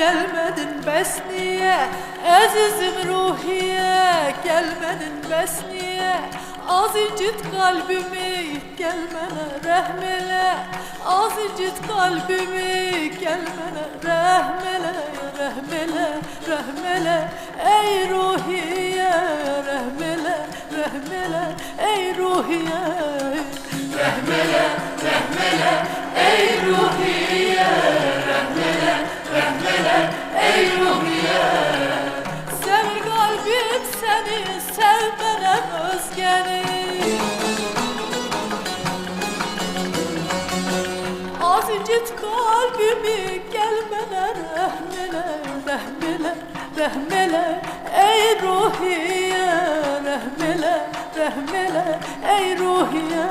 gelmedin besniye, azizim ruhiye gelmedin besniye. Az incit kalbimi gelmene rahmele, az incit kalbimi gelmene rahmele, rahmele, rahmele ey ruhiye, rahmele, rahmele ey ruhiye, rahmele, rahmele ey ruhiye, rahmele, rahmele ey ruhiye. Sevir kalbim seni, sevmenem özgeni. Az incit kalbimi gelmene rahmele, rahmele, rahmele ey ruhiye, rahmele, rahmele ey ruhiye,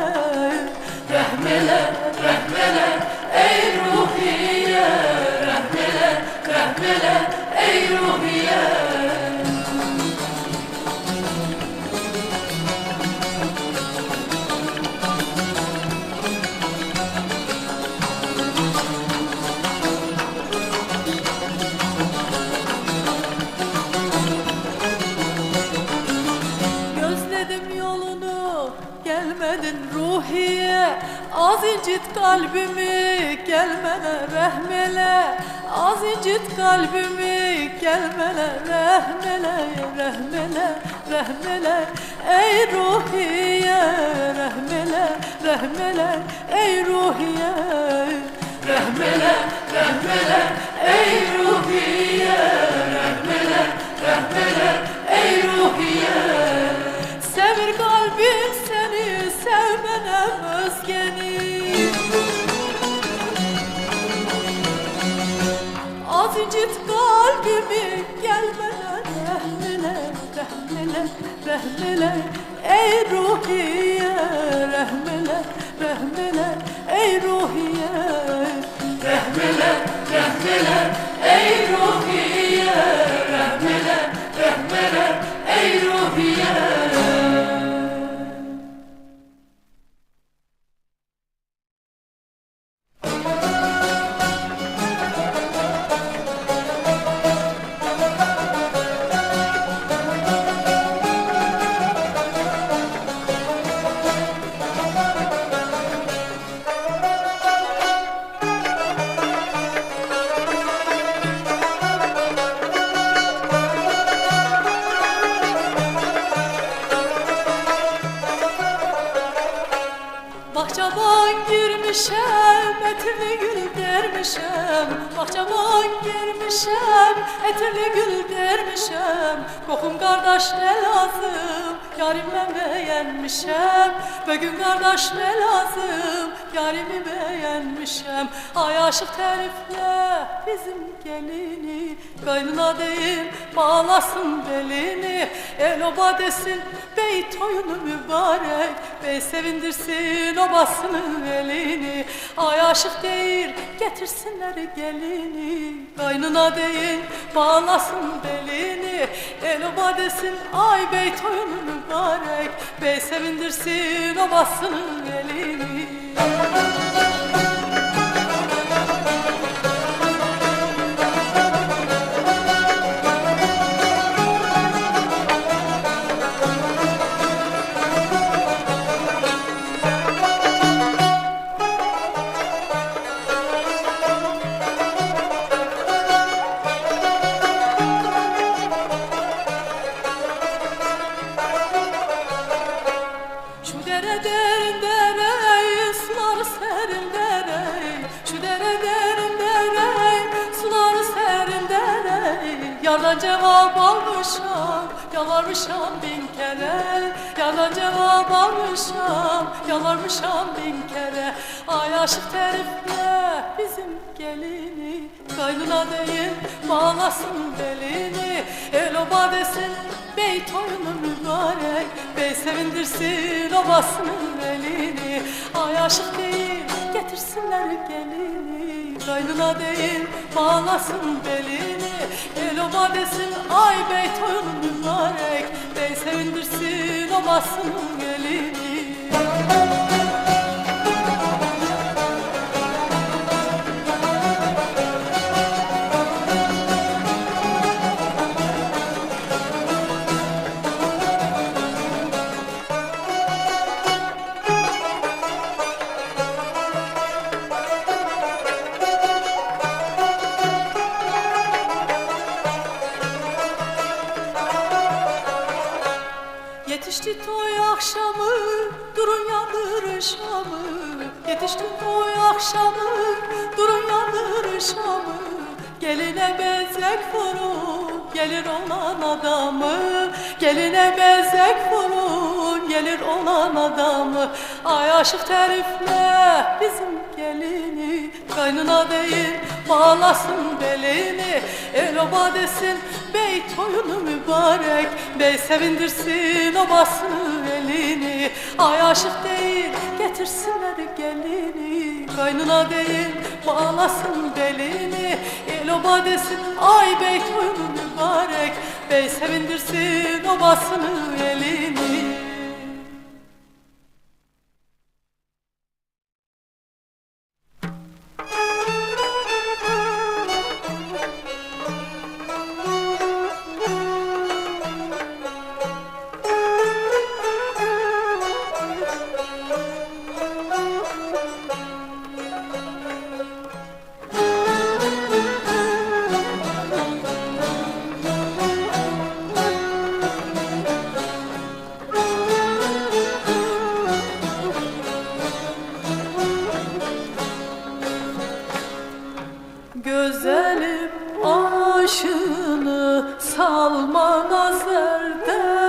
rahmele, rahmele ey ruhiye, rahmele, rahmele ey ruhiye. Gelmedin ruhiye, az incit kalbimi gelmene rahmele, az incit kalbimi gelmene rahmele, rahmele, rahmele ey ruhiye, rahmele, rahmele ey ruhiye, rahmele, rahmele ey ruhiye, rahmele, rahmele ey ruhiye. Sevir kalbim seni, sevmenem özgeni. Az incit kalbimi gelmene rahmele, rahmele, rahmele ey ruhiye, rahmele, rahmele ey ruhiye, rahmele, rahmele ey ruhiye, rahmele, rahmele ey ruhiye. Bahçaban girmişem, etirli gül dermişem. Bahçaban girmişem, etirli gül dermişem. Kokum kardeş ne lazım, yarime beğenmişem. Bugün kardeş ne lazım, yarimi beğenmişem. Ay aşık terifle bizim gelini, kaynına değil bağlasın belini. El oba desin bey toyunu mübarek, bey sevindirsin obasının elini. Ay aşık değil getirsinler gelini, kaynına değil bağlasın belini. El oba desin ay bey toyunu mübarek, bey sevindirsin obasının elini. Yardan cevap almışam, yalvarmışam bin kere. Yardan cevap almışam, yalvarmışam bin kere. Ay aşık terifle bizim gelini, kaynına değil bağlasın belini. El oba desin bey toyunu mübarek, bey sevindirsin obasının elini. Ay aşık değil getirsinler gelini, kaynına değil bağlasın belini. El oba desin ay bey toyunu mübarek, bey sevindirsin obasının elini. yandır Şam'ı, yetiştim toy akşamı, durun yandır Şam'ı. Geline bezek vurun, gelir olan adamı. Geline bezek vurun, gelir olan adamı. Ay aşık terifle bizim gelini, kaynına değil bağlasın belini. El oba desin bey toyunu mübarek, bey sevindirsin obasını elini. Ay aşık değil getirsinler gelini, kaynına değil bağlasın belini. El oba desin ay bey toyunu mübarek, bey sevindirsin obasını elini. Gözelim aşını salma nazerden,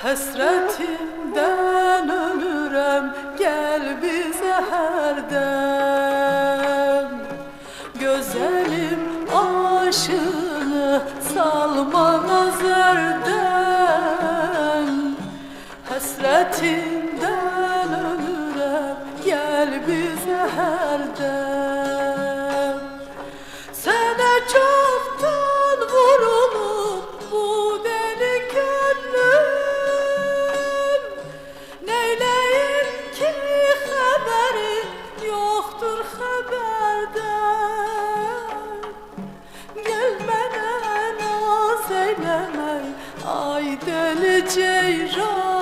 hasretimden ölürem gel bize herden. Gözelim aşını salma nazerden, hasretimden ölürem gel bize herden. Çoktan vurulup bu deli gönlüm, neyleyim ki haberim yoktur haberden. Gelmene naz eyleme ay deli ceyran,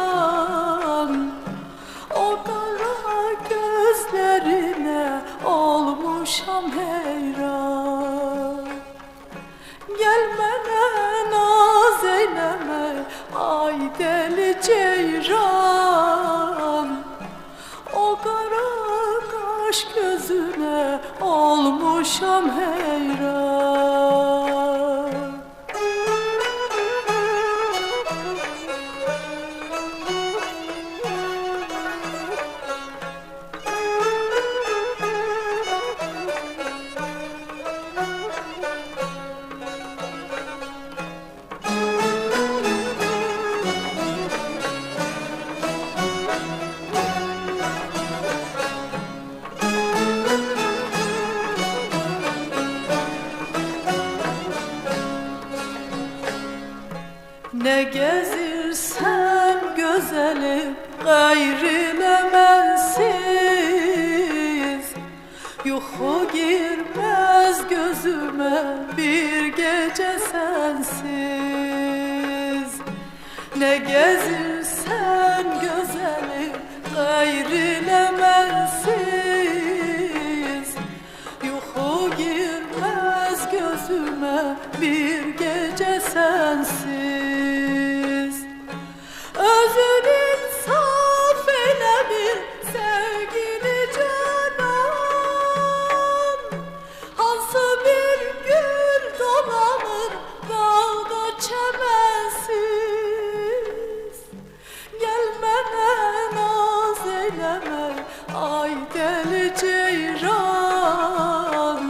o kara gözlerine olmuşam heyran. Gelmene naz eyleme ay deli ceyran, o kara kaş gözüne olmuşam heyran. Ne gezirsen gözelim gayrilemensiz, yuhu girmez gözüme bir gece sensiz. Ne gezirsen gözelim gayrilemensiz, yuhu girmez gözüme bir gece sensiz. Özün insaf eyle bir sevgili canan, hansı bir gül dolanır dalda çemensiz. Gelmene naz eyleme ay deli ceyran,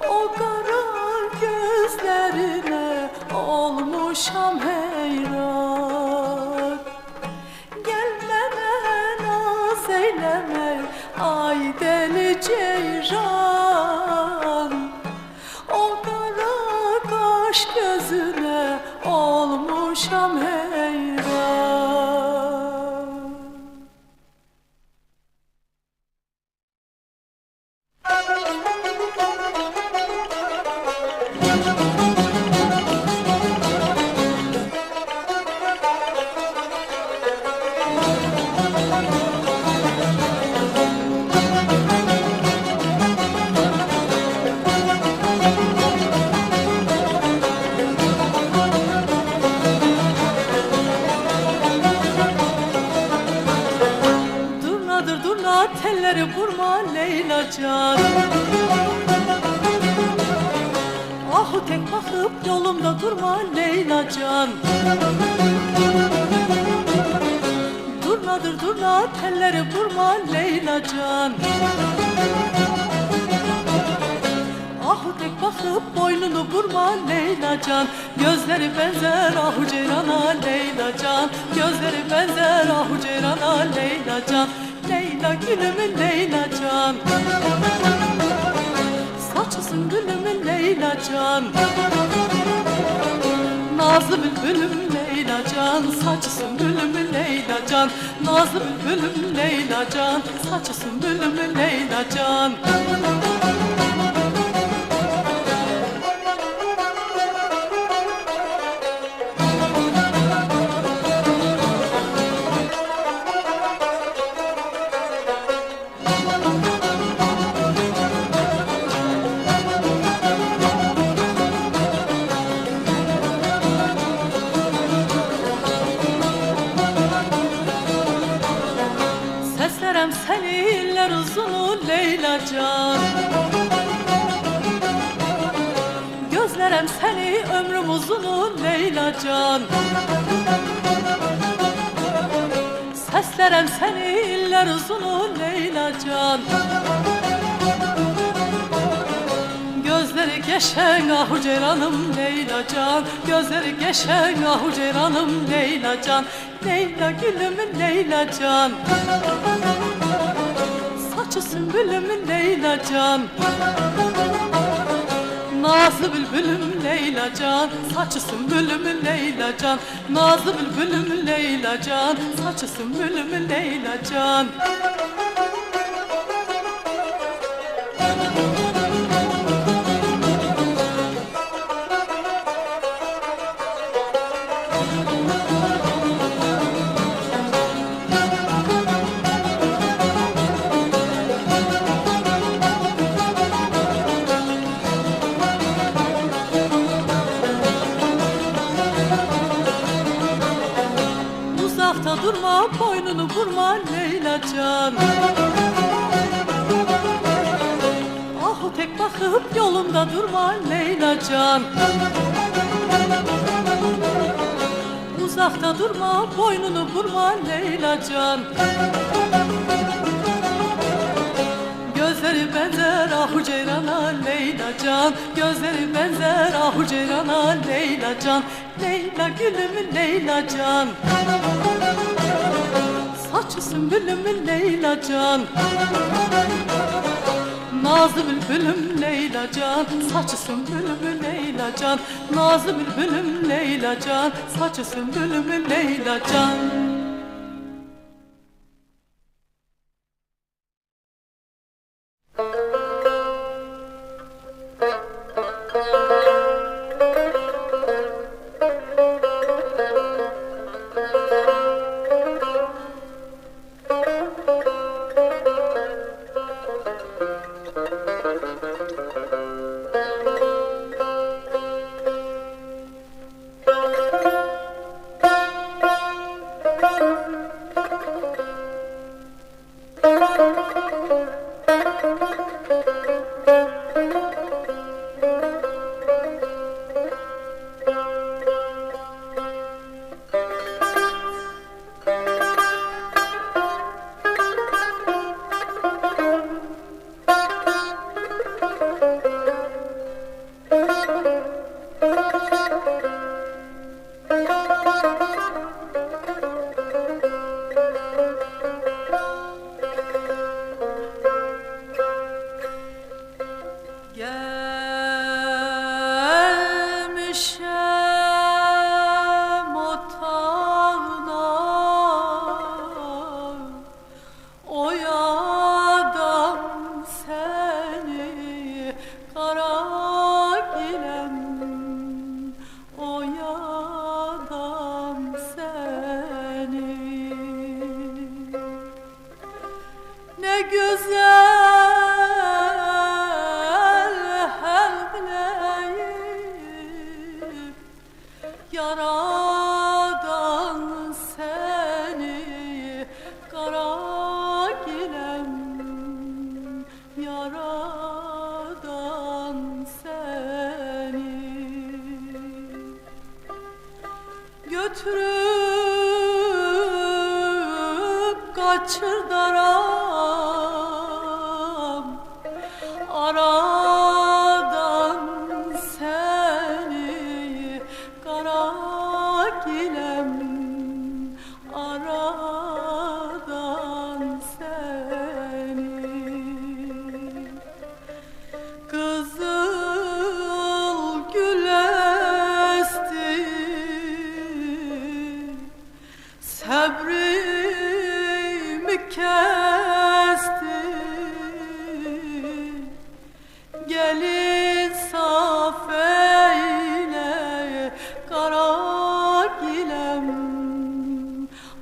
o kara gözlerine olmuşam heyran. Gelmene naz eyleme ay deli ceyran, o kara kaş gözüne olmuşam heyran. durna telleri vurma Leyla can. Ahu tek bakıp yolumda durma Leyla can. Durnadır durna telleri vurma Leyla can. Ahu tek bakıp boynunu vurma Leyla can. Gözleri benzer ahu ceyrana Leyla can. Gözleri benzer ahu ceyrana Leyla can. Leyla gülümün Leyla can. Saçısın gülümün Leyla can. Nazlı bülbülüm Leyla can. Saçısın gülümün Leyla can. Nazlı bülbülüm Leyla can. Saçısın gülümün Leyla can. Seslerem seni iller uzunu Leyla can. Gözlerem seni ömrüm uzunu Leyla can. Seslerem seni iller uzunu Leyla can. Gözleri geçen ahu ceyranım Leyla can. Gözleri geçen ahu ceyranım Leyla can. Leyla gülümün Leyla can. Saçı sümbülümün Leyla can. Nazlı bülbülüm Leyla can. Saçı sümbülümün Leyla can. Nazlı bülbülüm Leyla can. Saçı sümbülümün Leyla can. Uzakta durma, boynunu vurma Leyla can. Ahu tek bakıp yolunda durma Leyla can. Uzakta durma, boynunu vurma Leyla can. Gözleri benzer ahu ceyrana Leyla can. Gözleri benzer ahu ceyrana Leyla can. Leyla gülümün Leyla can. Saçı sümbülümün Leyla can. Nazlı bülbülüm Leyla can. Saçı sümbülümün Leyla can. Nazlı bülbülüm Leyla can. Saçı sümbülümün Leyla can. Gelmişem otağına, oyadan seni kara gilem, oyadan seni. Ne güzel yaradan seni kara gilem, kaçır daram aradan seni kara gilem aradan seni kızıl gül esti sabrımı kesti gelin saf eyle kara gilem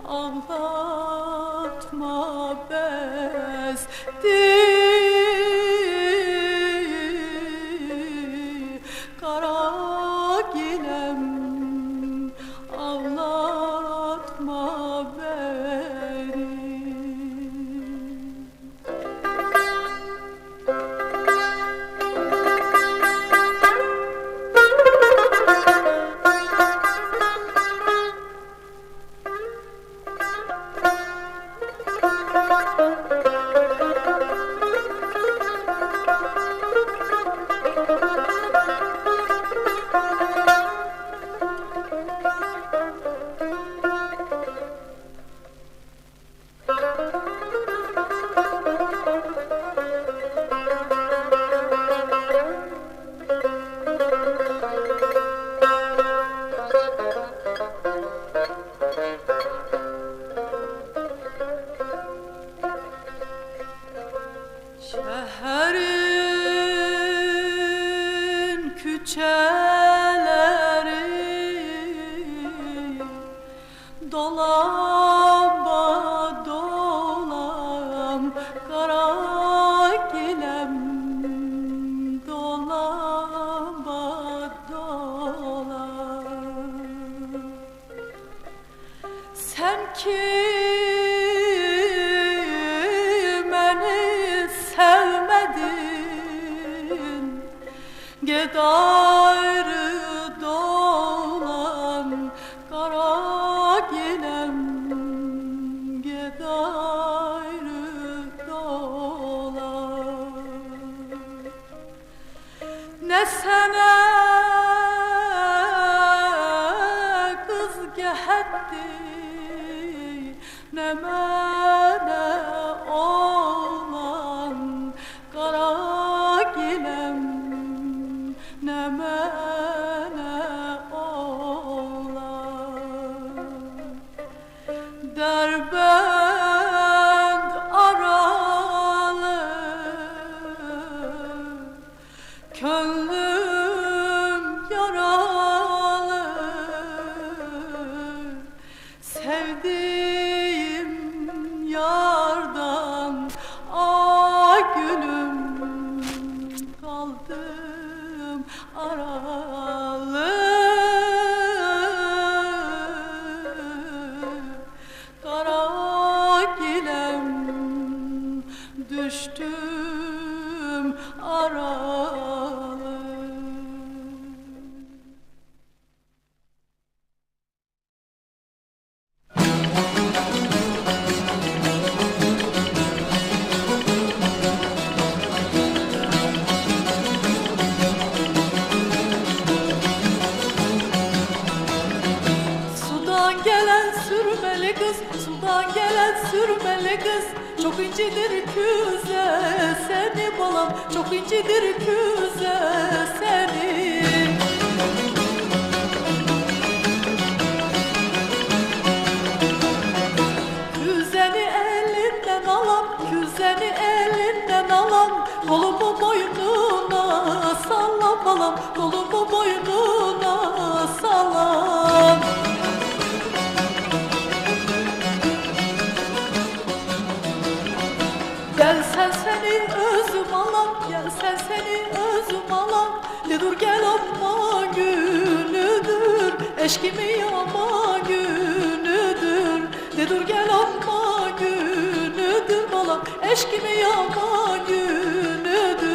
ağlatma besti kara gilem ağlatma beni. Şehrin küçeleri dolamba dolam kara gilem dolamba dolam sen ki beni sevmedin get ayrı dolan kara gilem get ayrı dolan ne sana kız gehetti ne mene oğlan kara gilem ne mene oğlan derbent aralı könlüm yaralı sevdiğim yardan gülüm kaldım aralı kara gilem düştüm aralı. Sudan gelen sürmeli kız, sudan gelen sürmeli kız çok incidir küze seni balam, çok incidir küze seni. Küzeni elinden alam, küzeni elinden alam kolumu boynuna sallam balam, kolumu boynuna sallam. Gelsen seni özüm alam, gelsen seni özüm alam de dur gel amma günüdür, eşkimi yama günüdür de dur gel amma günüdür balam, eşkimi yama günüdür.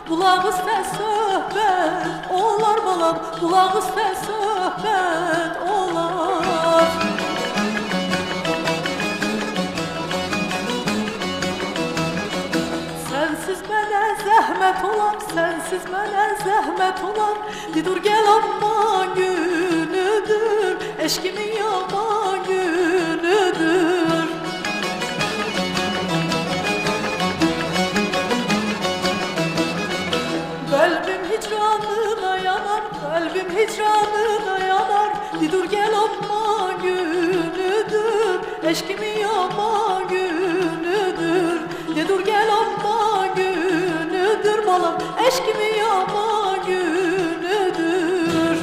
Qulaq üstə söhbət olar balam, qulaq üstə söhbət olar. Sensiz mənə zəhmət olar, sensiz mənə zəhmət olar. Didur gəl aman günüdür, eşkimin yaman günüdür. Kalbim hicranına yanar, kalbim hicranına yanar. Didur gel aman günüdür, eşkimin yaman günüdür. Didur gel aman günüdür balam, eşkimin yaman günüdür.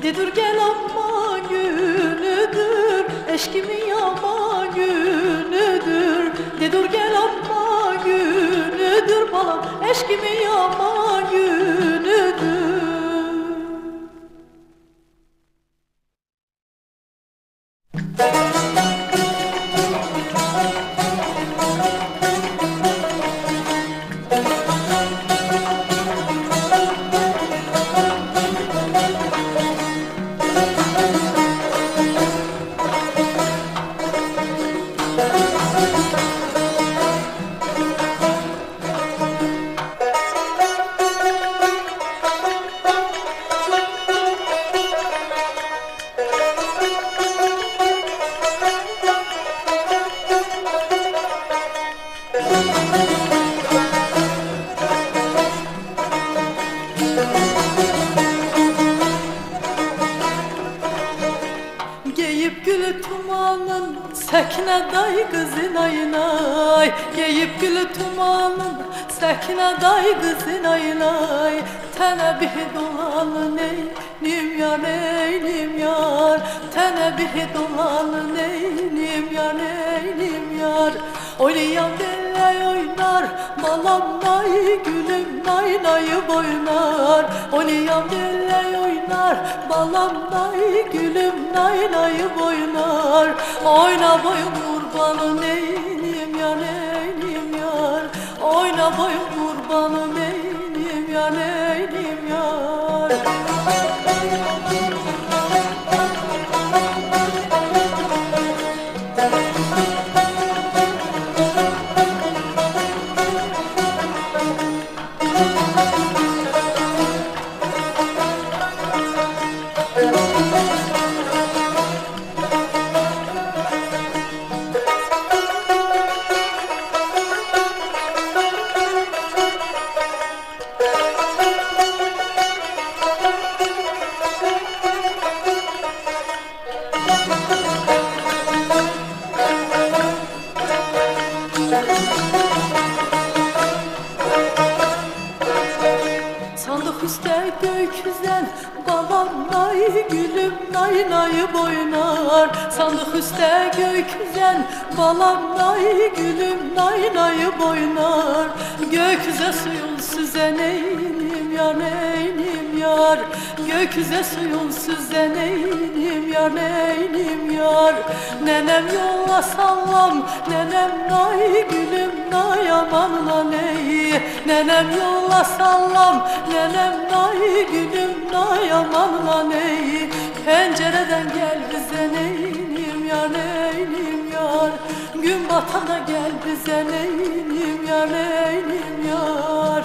Didur gel aman günüdür, eşkimin yaman günüdür. Didur gel aman günüdür balam, eşkimin yaman günüdür. Geyip gülü tumanın Səkinə day qızın aynay. Geyip gülü tumanın Səkinə day qızın aynay. Tənə bihi dolanı neynim yar, neynim yar. Tənə bihi dolanı neynim yar, neynim yar. Oynayam dilley oynar, balam nay, gülüm nay nayıb oynar. Oynayam dilley oynar, balam nay, gülüm nay nayıb oynar. Oyna boyun kurbanı neynim yar, neynim yar. Oyna boyun kurbanı neynim yar, neynim yar. Sandıq üstə gökyüzən balam nay, gülüm nay nayıb oynar. Sandıq üstə gökyüzən balam nay, gülüm nay nayıb oynar. Gökyüzə suyun süzən eynim yar, neynim yar. Gökyüzə suyun süzən eynim yar, neynim yar. Nənəm yolla sallam, nənəm nay, gülüm nay amanla ney. Nənəm yolla sallam, nənəm nay, gülüm nay amanla ney. Pəncərədən gəl bizə neynim yar, neynim yar. Gün batanda gəl bizə neynim yar, neynim yar.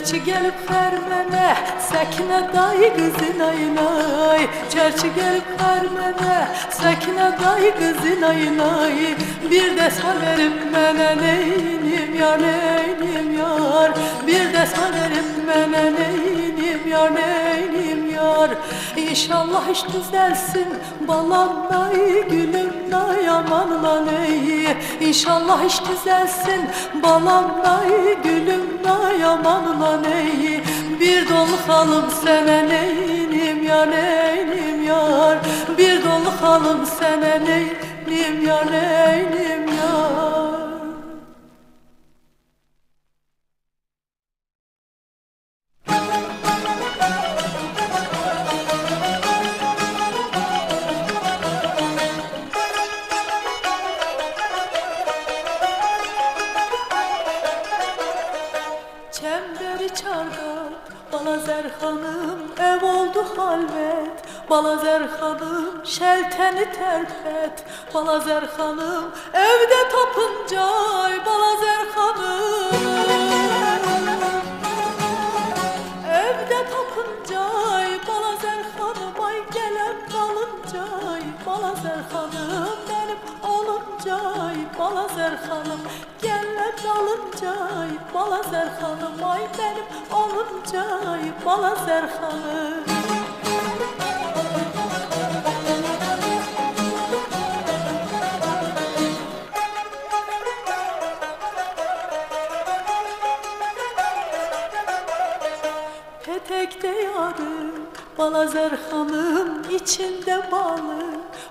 Çerçi gelip xərmənə, Səkinə dayı qızın ayınay. Çerçi gelip xərmənə, Səkinə dayı qızın ayınay. Bir də sən verib mənə neynim yar, neynim yar. Bir də sən verib mənə neynim yar, neynim yar. İnşallah iş düzelsin balam nay, gülüm nay, amanla ney. İnşallah iş düzelsin balam nay, gülüm nay, amanla ney. Bir dolu halım sənə neynim yar, neynim yar. Bir dolu halım sənə neynim yar, neynim yar. Çemberi çardak, Balazer hanım, ev oldu halvet. Balazer hanım, şelteni terpet. Balazer hanım, evde tapıncay. Balazer hanım, evde tapıncay. Balazer hanım, ay gelen kalıncay. Balazer hanım, benim oluncay. Balazer hanım, gelen kalıncay. Balazer hanım, ay benim oluncay. Balazer hanım. Petekte yarı, Balazer hanım, içinde balı.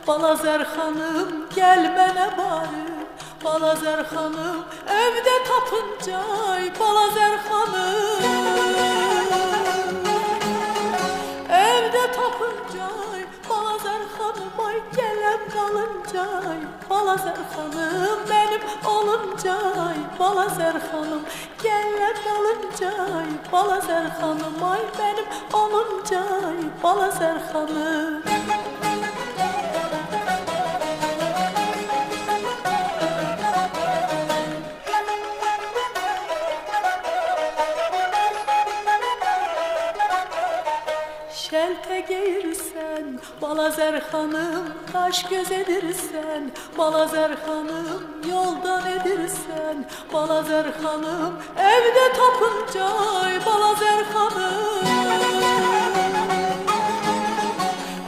Balazer hanım, gel bana bari. Balazer hanım, evde tapıncay. Balazer hanım, evde tapıncay. Balazer hanım, ay gelen kalıncay. Balazer hanım, benim oluncay. Balazer hanım, gelen kalıncay. Balazer hanım, ay benim oluncay. Balazer hanım. Şelte giyirsen, Balazer hanım, kaş göz edirsen. Balazer hanım, yoldan edirsen. Balazer hanım, evde tapıncay. Balazer hanım,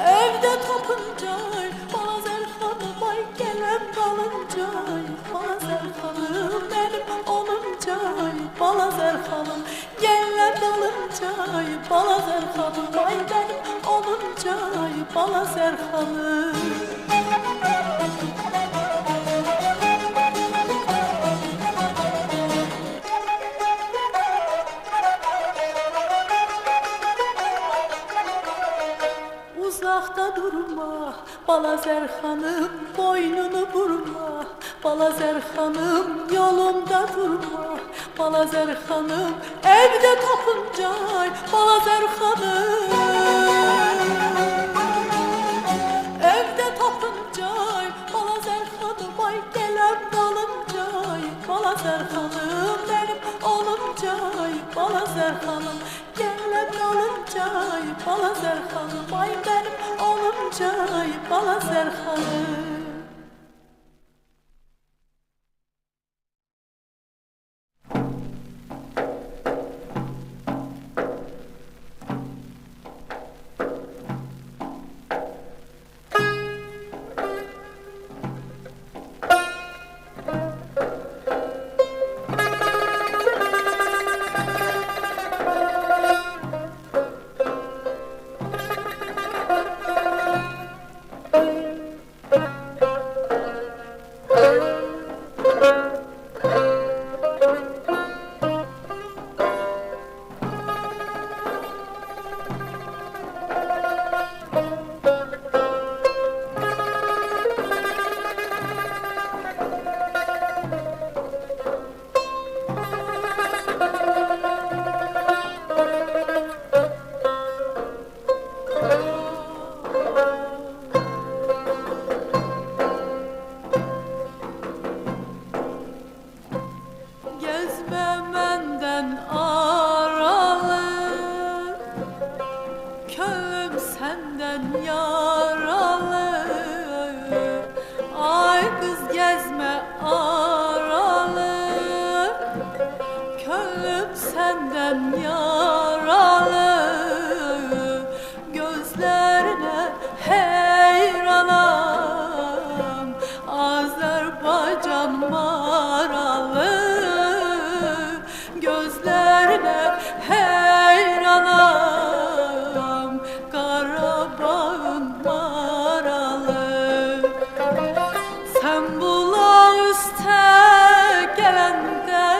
evde tapıncay. Balazer hanım, ay gelen kalıncay. Balazer hanım, benim oluncay. Balazer hanım, gelen kalıncay. Balazer hanım, ay benim oluncay. Balazer hanım. Uzakta durma, Balazer hanım, boynunu vurma. Balazer hanım, yolumda durma. Balazer hanım, evde tapıncay. Balazer hanım, evde tapıncay. Balazer hanım, ay gelen kalıncay. Balazer hanım, benim oluncay. Balazer hanım, gelen kalıncay. Balazer hanım, ay benim oluncay. Balazer hanım. Gezme menden ara ben yaralı, gözlerine heyranam, Azerbaycan maralı, gözlerine heyranam, Karabağın maralı. Sen bula üste gelende,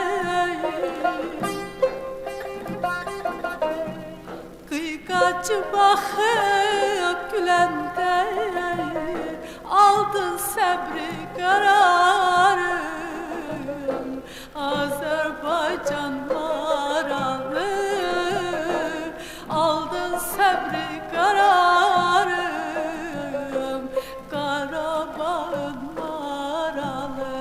kıykaçı bakıp gülende, aldın səbri qararım, Azərbaycan maralı, aldın səbri qararım, Qarabağın maralı.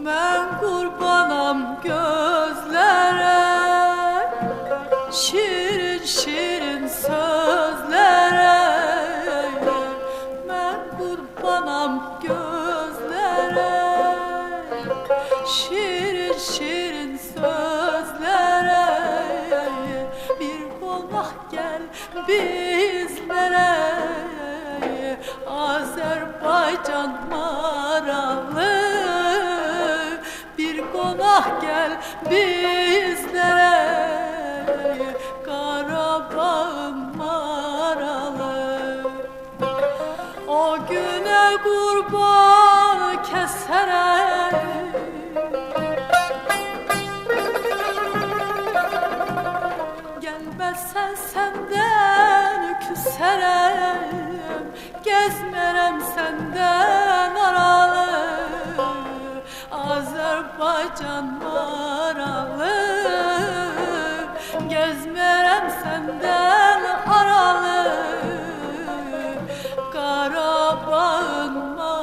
Ben kurbanam gözlere, şirin şirin sözlere. Ben kurbanam gözlere, şirin şirin sözlere. Bir konak gel bizlere, Azerbaycan maralı. Bir konak gel bizlere, Karabağın maralı. O güne kurban keserek, gelmezsen senden küserem, gezmerem senden aralı, Azerbaycan maralı, gezmerem senden aralı, Karabağın maralı.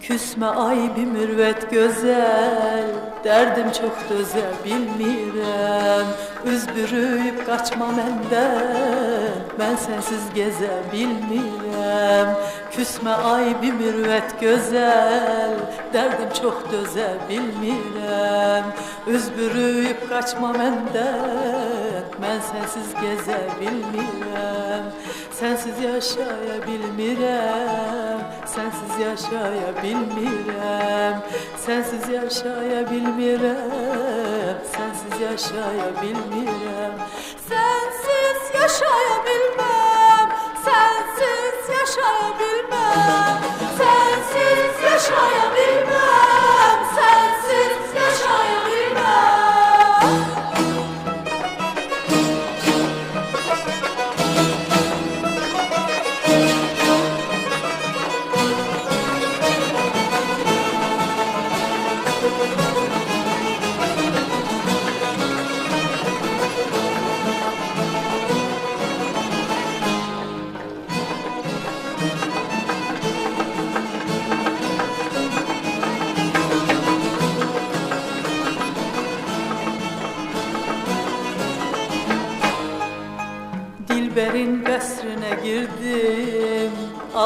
Küsme ay bir mürvet güzel, derdim çok döze bilmirəm. Üz bürüyüp kaçma menden, ben sensiz geze bilmirəm. Küsme ay bir mürvet güzel, derdim çok döze bilmirəm. Üz bürüyüp kaçma menden, ben sensiz geze bilmirəm. Sensiz yaşaya bilmirəm, sensiz yaşaya bilmirəm, sensiz yaşaya bilmirəm, sensiz yaşaya bilmirəm, sensiz yaşaya bilmem, sensiz yaşaya bilmem, sensiz yaşaya bilmem, sensiz yaşaya bilmem.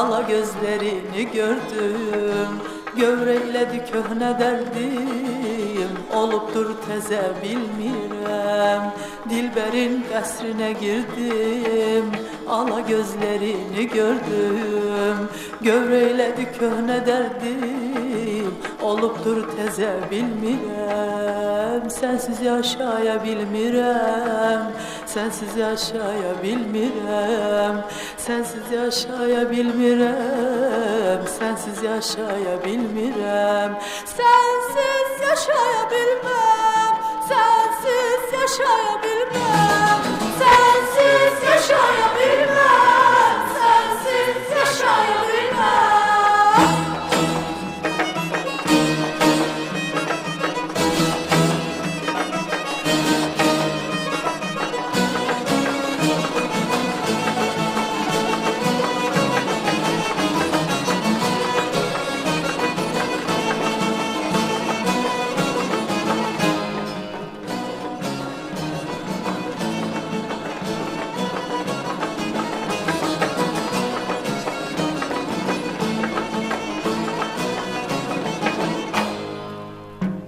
ala gözlerini gördüm. Gövreyledi köhne derdim, olubdur teze bilmirəm. Dilberin qəsrinə girdim, ala gözlerini gördüm. Gövreyledi köhne derdim, olubdur teze bilmirəm. Sensiz yaşaya bilmirəm, sensiz yaşaya bilmirəm. Sensiz yaşaya bilmirəm, sensiz yaşaya bilmirəm. Sensiz yaşaya bilmem, sensiz yaşaya bilmem. Sensiz yaşaya bilmem, sensiz yaşaya bilmem.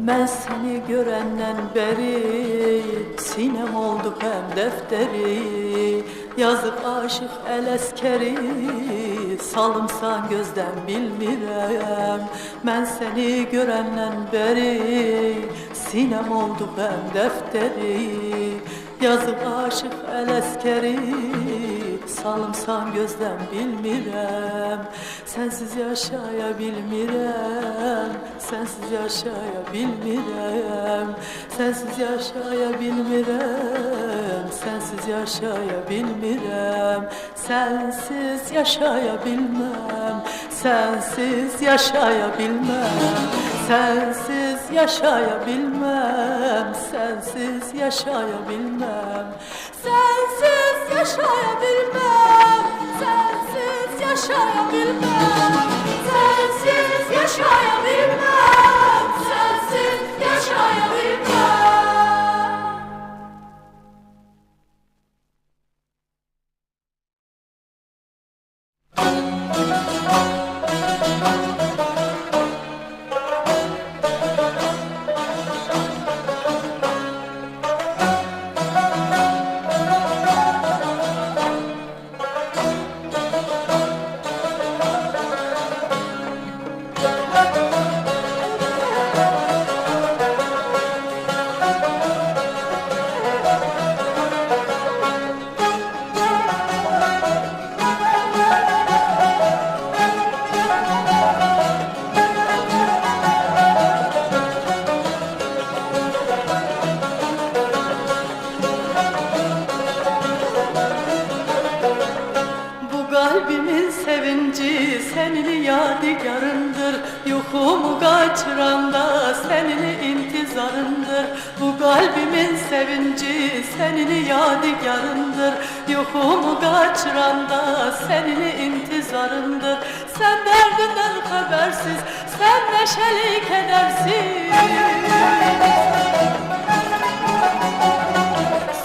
Ben seni görenden beri sinem oldu hem defteri. Yazık aşık el eskeri, salımsan gözden bilmirəm. Ben seni görenden beri sinem oldu hem defteri. Yazık aşık el eskeri, salımsan gözden bilmirəm. Sensiz yaşaya bilmirəm, sensiz yaşaya bilmirəm. Sensiz yaşaya bilmirəm, sensiz yaşaya bilmirəm. Sensiz yaşaya bilmem, sensiz yaşaya bilmem. Sensiz yaşaya bilmem, sensiz yaşaya bilmem. Sensiz yaşaya bilmem, sensiz yaşaya bilmem. Sensiz yaşaya bilmem, sensiz yaşaya bilmem. Kalbimin sevinci senin yadigarındır. Yuhumu kaçıranda senin intizarındır. Bu kalbimin sevinci senin yadigarındır. Yuhumu kaçıranda senin intizarındır. Sen derdinden habersiz, sen neşeli kedersiz.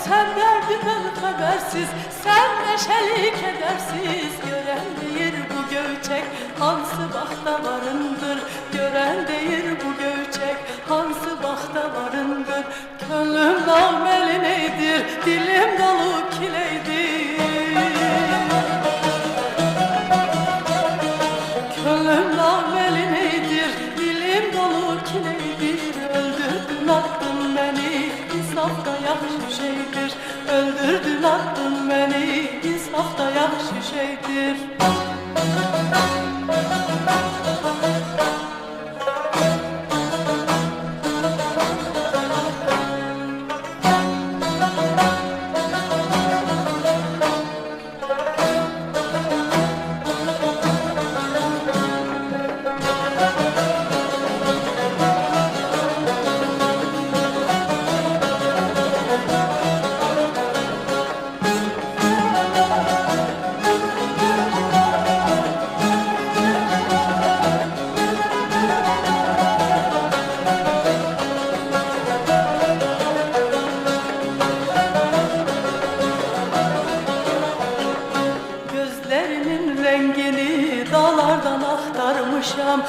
Sen derdinden habersiz, sen neşeli kedersiz. Gören deyir bu göçek hansı baxta varındır. Gören deyir bu göçek hansı baxta varındır. Könlüm nameli neydir, dilim dolu kileydir. Könlüm nameli neydir, dilim dolu kileydir. Öldürdün attın beni, insaf da yaxşı şeydir. Öldürdün attın beni, insaf da yaxşı şeydir.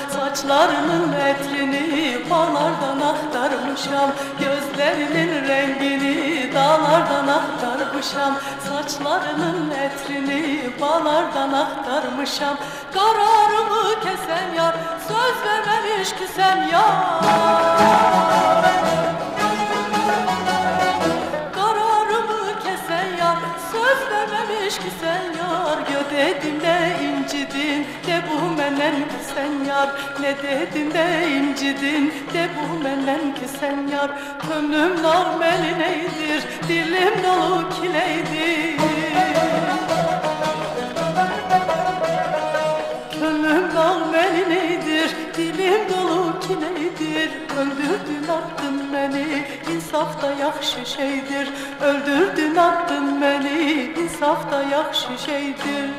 Saçlarının etrini bağlardan aktarmışam, gözlerinin rengini dağlardan aktarmışam. Saçlarının etrini bağlardan aktarmışam. Kararımı kesen yar, söz vermemiş ki sen yar. Kararımı kesen yar, söz vermemiş ki sen yar. Dedim de incidin, de bu menden ki sen yar. Ne dedim de incidin, de bu menden ki sen yar. Gönlüm narmeli neydir, dilim dolu kileydir. Gönlüm narmeli neydir, dilim dolu kileydir. Öldürdün attın beni, insaf da yaxşı şeydir. Öldürdün attın beni, insaf da yaxşı şeydir.